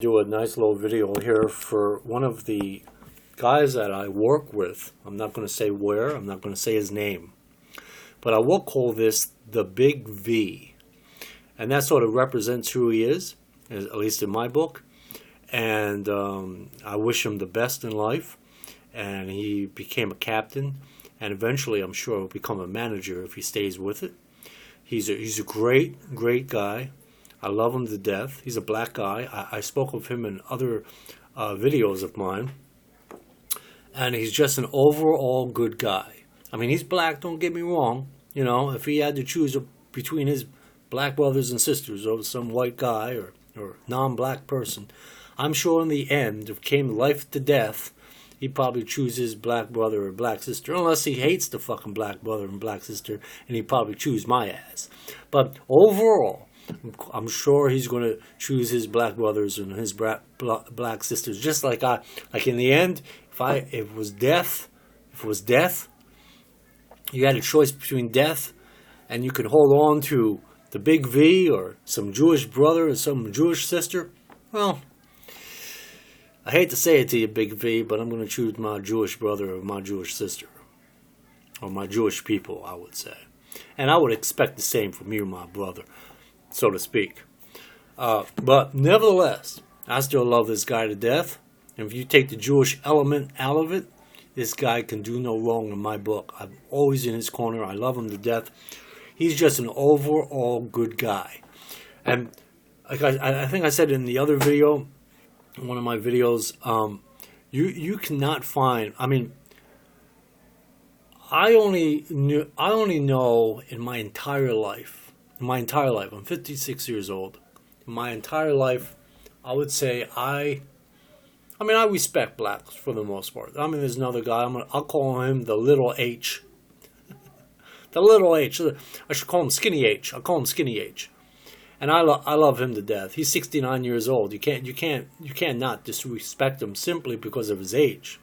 Do a nice little video here for one of the guys that I work with. I'm not going to say where, I'm not going to say his name, but I will call this the Big V, and that sort of represents who he is, at least in my book. And I wish him the best in life, and he became a captain, and eventually I'm sure he'll become a manager if he stays with it. He's a great guy. I love him to death. He's a black guy. I spoke of him in other videos of mine. And he's just an overall good guy. I mean, he's black, don't get me wrong. You know, if he had to choose between his black brothers and sisters over some white guy or non-black person, I'm sure in the end, if it came life to death, he'd probably choose his black brother or black sister, unless he hates the fucking black brother and black sister, and he'd probably choose my ass. But overall, I'm sure he's going to choose his black brothers and his black sisters, just like in the end, if it was death, you had a choice between death, and you could hold on to the Big V or some Jewish brother or some Jewish sister. Well, I hate to say it to you, Big V, but I'm going to choose my Jewish brother or my Jewish sister, or my Jewish people, I would say, and I would expect the same from you, my brother, so to speak. But nevertheless, I still love this guy to death. And if you take the Jewish element out of it, this guy can do no wrong in my book. I'm always in his corner. I love him to death. He's just an overall good guy. And like I think I said in the other video, one of my videos, you cannot find. I mean, I only know in my entire life. I'm 56 years old. In my entire life, I would say I respect blacks for the most part. I mean, there's another guy. I'll call him the little H. The little H. I should call him Skinny H. I'll call him Skinny H. And I love him to death. He's 69 years old. You can't not disrespect him simply because of his age.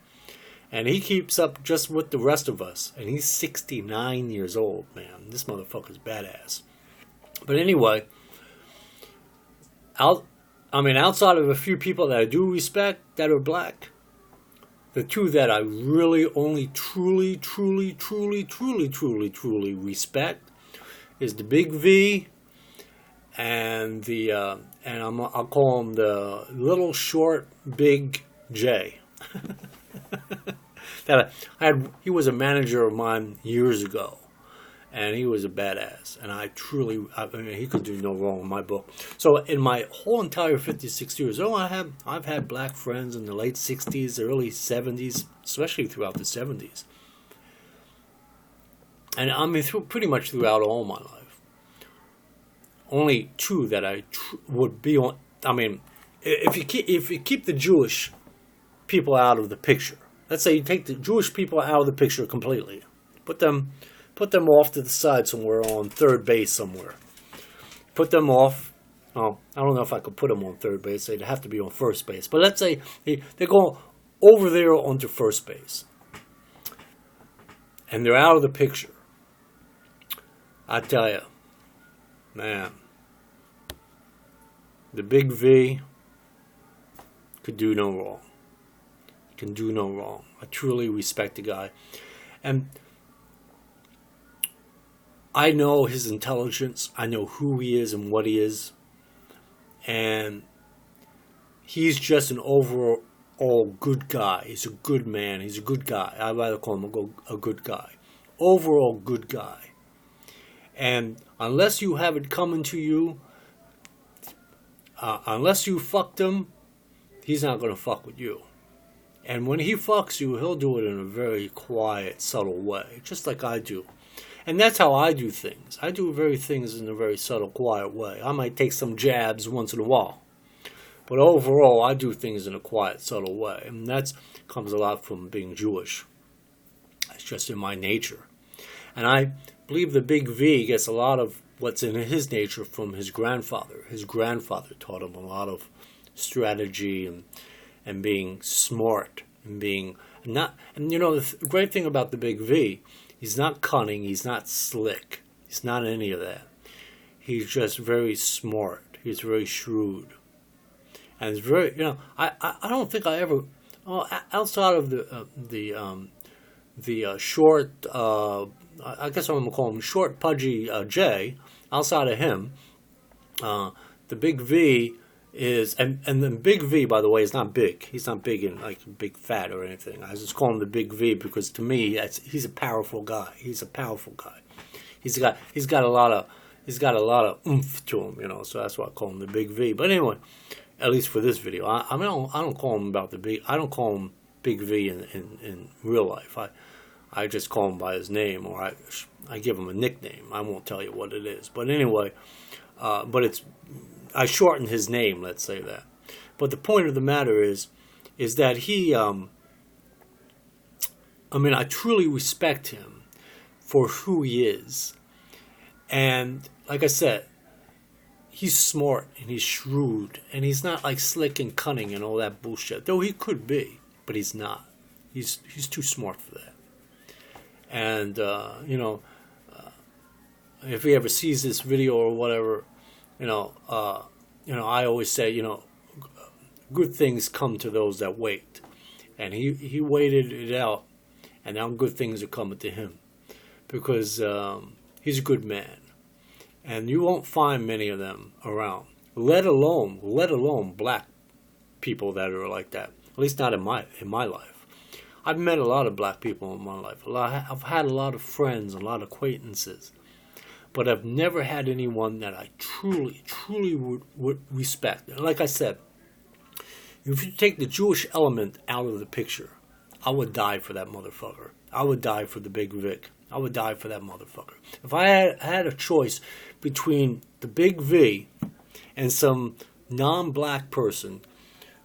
And he keeps up just with the rest of us. And he's 69 years old, man. This motherfucker's badass. But anyway, outside of a few people that I do respect that are black, the two that I really only truly respect is the Big V and I'll call him the little short Big J. He was a manager of mine years ago. And he was a badass, and I mean, he could do no wrong in my book. So in my whole entire 56 years, I've had black friends in the late 60s, early 70s, especially throughout the 70s. And I mean, pretty much throughout all my life. Only two that I would be on. I mean, if you keep the Jewish people out of the picture, let's say you take the Jewish people out of the picture completely, put them off to the side somewhere on third base somewhere. Put them off. Oh, I don't know if I could put them on third base. They'd have to be on first base. But let's say they're going over there onto first base. And they're out of the picture. I tell you, man, the Big V could do no wrong. Can do no wrong. I truly respect the guy. And I know his intelligence. I know who he is and what he is. And he's just an overall good guy. He's a good man. He's a good guy. I'd rather call him a good guy. Overall good guy. And unless you have it coming to you, unless you fucked him, he's not going to fuck with you. And when he fucks you, he'll do it in a very quiet, subtle way. Just like I do. And that's how I do things. I do things in a very subtle, quiet way. I might take some jabs once in a while. But overall, I do things in a quiet, subtle way. And that comes a lot from being Jewish. It's just in my nature. And I believe the Big V gets a lot of what's in his nature from his grandfather. His grandfather taught him a lot of strategy and being smart and being not. And you know, the great thing about the Big V, he's not cunning, he's not slick, he's not any of that. He's just very smart, he's very shrewd. and it's very, I don't think I ever, well, outside of the short, I guess I'm gonna call him short, pudgy Jay. Outside of him, the big V is, and the big V, by the way, is not big. He's not big in like big fat or anything. I just call him the big V because to me, he's a powerful guy. He's a powerful guy. He's got a lot of oomph to him, so that's why I call him the big V. But anyway, at least for this video, I don't call him about the big. I don't call him Big V in real life. I just call him by his name, or I give him a nickname. I won't tell you what it is. But anyway, I shorten his name, let's say that. But the point of the matter is that he, I truly respect him for who he is. And like I said, he's smart and he's shrewd and he's not like slick and cunning and all that bullshit. Though he could be, but he's not. He's too smart for that. And if he ever sees this video or whatever, I always say, good things come to those that wait, and he waited it out, and now good things are coming to him because he's a good man, and you won't find many of them around. Let alone black people that are like that. At least not in my life. I've met a lot of black people in my life. I've had a lot of friends, a lot of acquaintances. But I've never had anyone that I truly would respect. And like I said, if you take the Jewish element out of the picture, I would die for that motherfucker. I would die for the Big Vic. I would die for that motherfucker. If I had a choice between the Big V and some non-black person,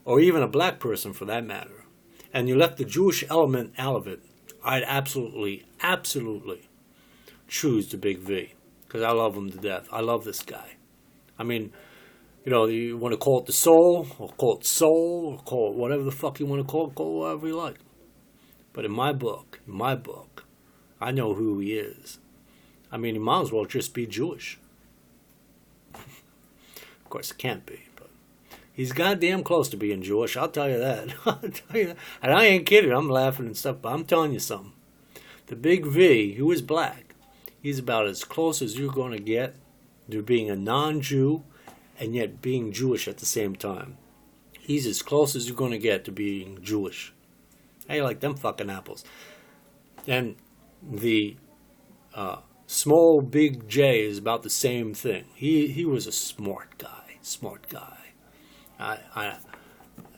or even a black person for that matter, and you left the Jewish element out of it, I'd absolutely choose the Big V. Because I love him to death. I love this guy. You want to call it the soul, or call it soul, or call it whatever the fuck you want to call it whatever you like. But in my book, I know who he is. He might as well just be Jewish. Of course, it can't be, but he's goddamn close to being Jewish, I'll tell you that. And I ain't kidding, I'm laughing and stuff, but I'm telling you something. The Big V, who is black, he's about as close as you're going to get to being a non-Jew and yet being Jewish at the same time. He's as close as you're going to get to being Jewish. Hey, like them fucking apples. And the small Big J is about the same thing. He was a smart guy.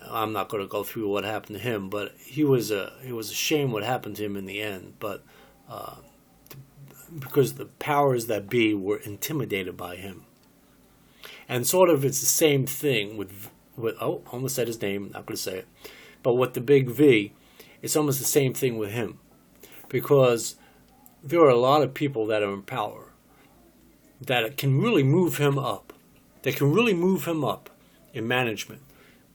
I'm not going to go through what happened to him, but it was a shame what happened to him in the end. But because the powers that be were intimidated by him. And sort of it's the same thing with almost said his name, not going to say it, but with the Big V, it's almost the same thing with him. Because there are a lot of people that are in power that can really move him up. They can really move him up in management.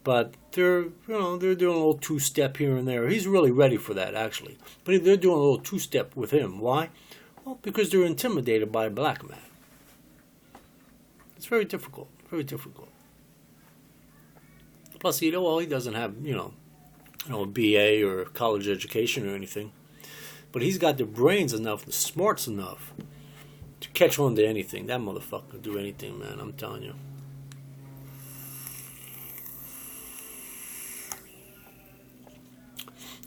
But they're doing a little two-step here and there. He's really ready for that, actually. But they're doing a little two-step with him. Why? Well, because they're intimidated by a black man. It's very difficult. Plus, he doesn't have, a BA or college education or anything. But he's got the brains enough, the smarts enough to catch on to anything. That motherfucker can do anything, man, I'm telling you.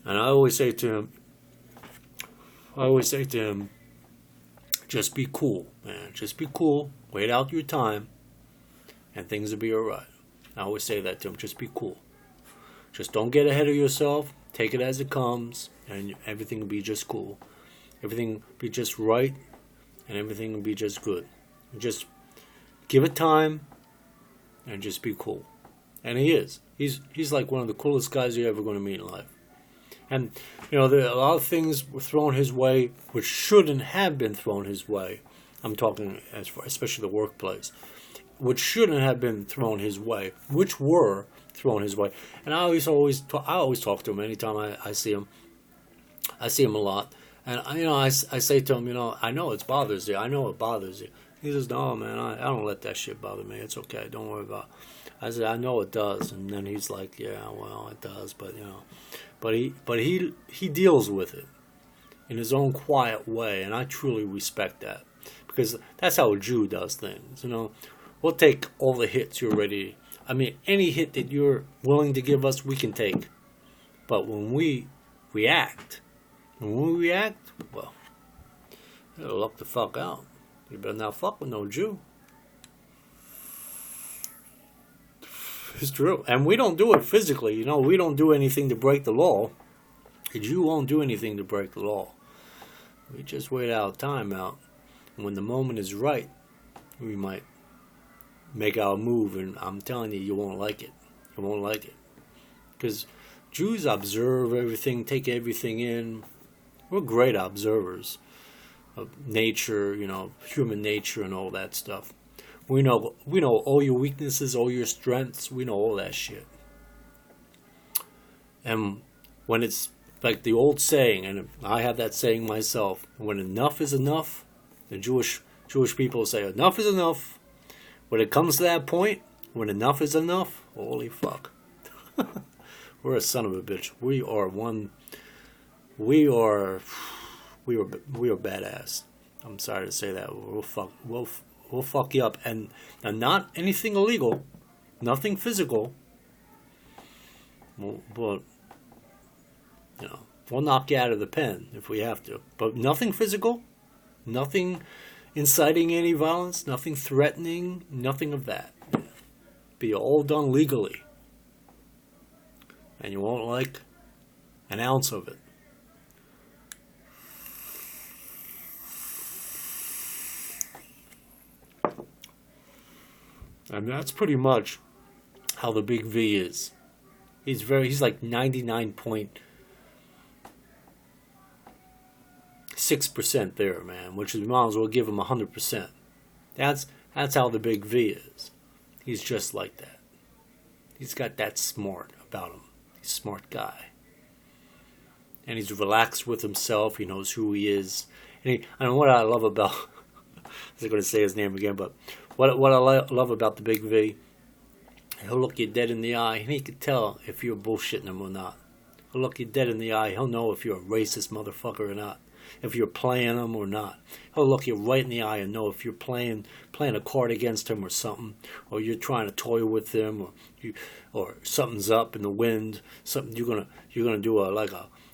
And I always say to him, just be cool, man. Just be cool. Wait out your time, and things will be all right. I always say that to him. Just be cool. Just don't get ahead of yourself. Take it as it comes, and everything will be just cool. Everything will be just right, and everything will be just good. Just give it time, and just be cool. And he is. He's like one of the coolest guys you're ever going to meet in life. And, there are a lot of things were thrown his way which shouldn't have been thrown his way. I'm talking especially the workplace. Which shouldn't have been thrown his way, which were thrown his way. And I always talk to him anytime I see him. I see him a lot. And, I say to him, I know it bothers you. I know it bothers you. He says, no, man, I don't let that shit bother me. It's okay. Don't worry about it. I said, I know it does. And then he's like, yeah, well, it does, but you know, but he deals with it in his own quiet way, and I truly respect that, because that's how a Jew does things. You know, we'll take all the hits you're ready. I mean, any hit that you're willing to give us, we can take. But when we react, well, you better luck the fuck out. You better not fuck with no Jew. It's true. And we don't do it physically. You know, we don't do anything to break the law. A Jew won't do anything to break the law. We just wait our time out. And when the moment is right, we might make our move. And I'm telling you, you won't like it. You won't like it. Because Jews observe everything, take everything in. We're great observers of nature, you know, human nature and all that stuff. We know all your weaknesses, all your strengths. We know all that shit. And when it's like the old saying, and I have that saying myself, when enough is enough, the Jewish people say enough is enough. When it comes to that point, when enough is enough, holy fuck. We're a son of a bitch. We are badass. I'm sorry to say that. We'll fuck you up, and not anything illegal, nothing physical. But you know, we'll knock you out of the pen if we have to. But nothing physical, nothing inciting any violence, nothing threatening, nothing of that. Be all done legally, and you won't like an ounce of it. And that's pretty much how the Big V is. He's like 99.6% there, man, which is, might as well give him 100%. That's how the Big V is. He's just like that. He's got that smart about him. He's a smart guy. And he's relaxed with himself. He knows who he is. And what I love about, I was going to say his name again, but what I love about the Big V, he'll look you dead in the eye, and he can tell if you're bullshitting him or not. He'll look you dead in the eye. He'll know if you're a racist motherfucker or not, if you're playing him or not. He'll look you right in the eye and know if you're playing a card against him or something, or you're trying to toy with him, or something's up in the wind. Something you're gonna do a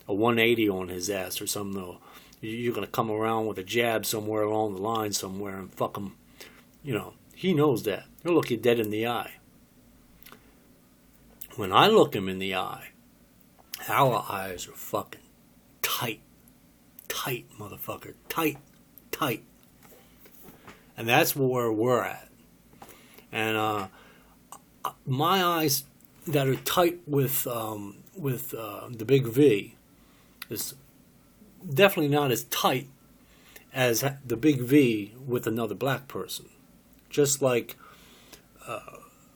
180 on his ass or something. Or you're gonna come around with a jab somewhere along the line somewhere and fuck him. You know, he knows that. He'll look you dead in the eye. When I look him in the eye, our eyes are fucking tight. Tight, motherfucker. Tight. Tight. And that's where we're at. And my eyes that are tight with the Big V is definitely not as tight as the Big V with another black person. Just like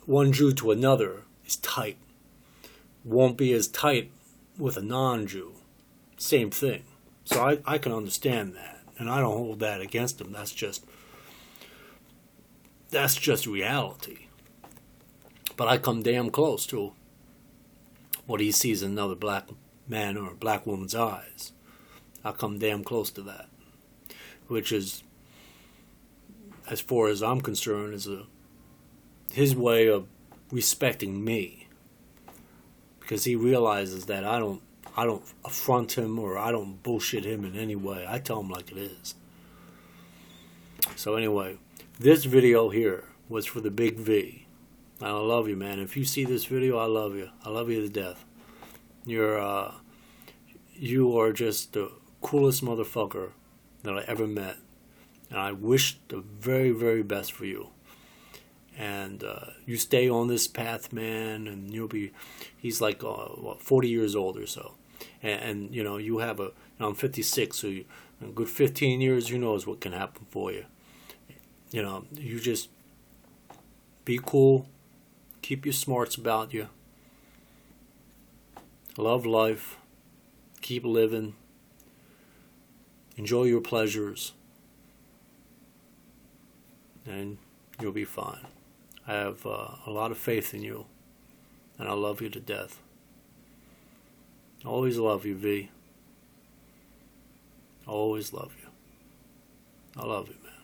one Jew to another is tight. Won't be as tight with a non-Jew. Same thing. So I can understand that. And I don't hold that against him. That's just reality. But I come damn close to what he sees in another black man or a black woman's eyes. I come damn close to that. Which is, as far as I'm concerned, is his way of respecting me, because he realizes that I don't affront him or I don't bullshit him in any way. I tell him like it is. So anyway, this video here was for the Big V. And I love you, man. If you see this video, I love you. I love you to death. You are just the coolest motherfucker that I ever met. And I wish the very, very best for you. And you stay on this path, man, and he's like 40 years old or so. And you know, you have I'm 56, so a good 15 years, who knows what can happen for you. You know, you just be cool, keep your smarts about you, love life, keep living, enjoy your pleasures, and you'll be fine. I have a lot of faith in you, and I love you to death. Always love you, V. Always love you. I love you, man.